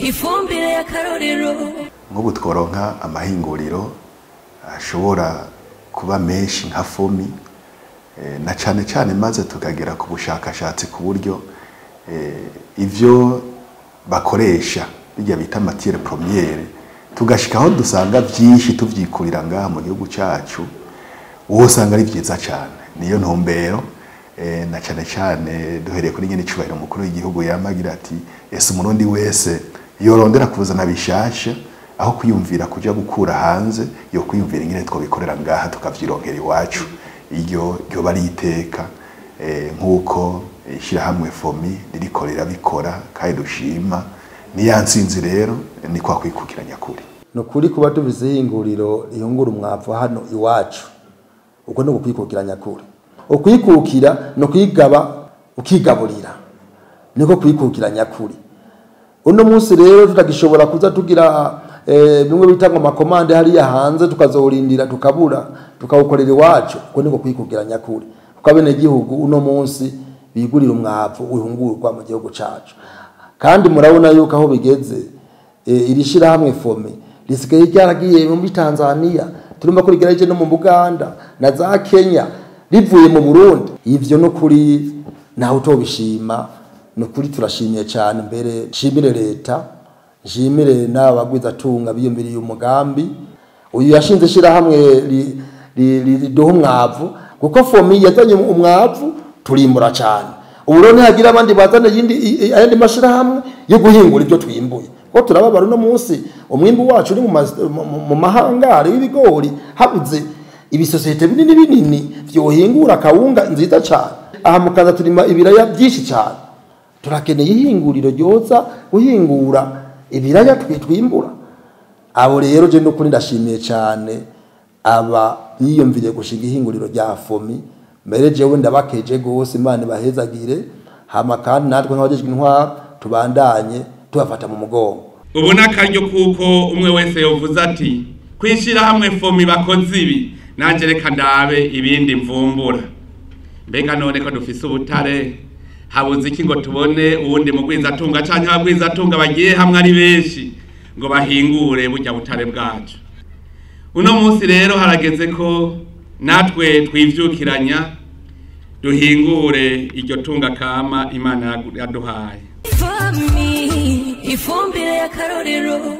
ifumbire y'akarorero. Nk'ubu tworonka amahinguriro ashobora kuba menshi nka fomi, na cane cane maze tukagera ku bushakashatsi ku buryo ivyo bakoresha bijya bita matière première tugashikaho dusanga vyinshi tuvyikurira ngaha mu gihugu cacu, uwo usanga ari vyiza cane. Niyo ntumbero na cane cane duhereye kuri nyene icubahiro mukuru w'igihugu yamagira ati ese umurundi wese yorondera kuzana bishasha aho kwiyumvira kuja gukura hanze, yo kwiyumvira ingene twobikorera ngaha tukavyironkera iwacu. Iryo bari iteka nk'uko ishirahamwe fomi ririko rirabikora kandi dushima. Ni yansinzi rero ni kwa kwikukiranya kuri no kuri kuba tubize ihinguriro rihungura umwavu hano iwacu, uko no kwikukiranya kuri ukwikukira no kwigaba ukigaburira niko kwikukiranya kuri. Uno munsi rero tutagishobora kuza tugira bimwe bitanga amakomande hariya hanze tukazorindira tukabura tukawukorera iwacu, uko niko kwikukiranya kuri. Kuko bene gihugu uno munsi bigurira umwavu uhungurwa mu gihugu cacu, kandi murabona yuko aho bigeze irishira hamwe fomi risigaye ryaragiye muri Tanzania, turumva ko rigerageje no mu Buganda na za Kenya, rivuye mu Burundi. Ivyo no kuri naho tobishima, no kuri turashimiye cyane. Mbere nshimire leta, nshimire n'abagwiza tunga biyumviriye umugambi uyu yashinze shira hamwe riduha umwavu, kuko fomi yazanye umwavu turimbura cyane. Uburone hagira abandi bazana ayandi mashira hamwe yo guhingura ibyo twimbuye, ko turababara no munsi umwimbu wacu uri mu mahangare y'ibigori, habuze ibisosiyete binini vyohingura kawunga nziza cyane. Aha mukaza turima ibiraya byinshi cyane, turakeneye ihinguriro ryoza guhingura ibiraya twimbura. Abo rero je no kuri ndashimiye cyane aba biyumviriye gushinga ihinguriro rya fomi. Mbere jewe ndabakeje gose, Imana bahezagire, hama kandi natwe nk'abajejwe intwaro tubandanye tubafata mu mugongo. Ubona akaryo kuko umwe wese yovuze ati kwishira hamwe fomi bakoze ibi, nanje reka ndabe ibindi mvumbura. Mbega none ko dufise ubutare, habuze iki ngo tubone uwundi mugwiza tunga canke abagwiza tunga bagiye hamwe ari benshi ngo bahingure burya butare bwacu. Uno munsi rero harageze ko natwe twivyukiranya duhingure iryo tunga kama Imana yaduhaye. Ifumbire y'akarorero.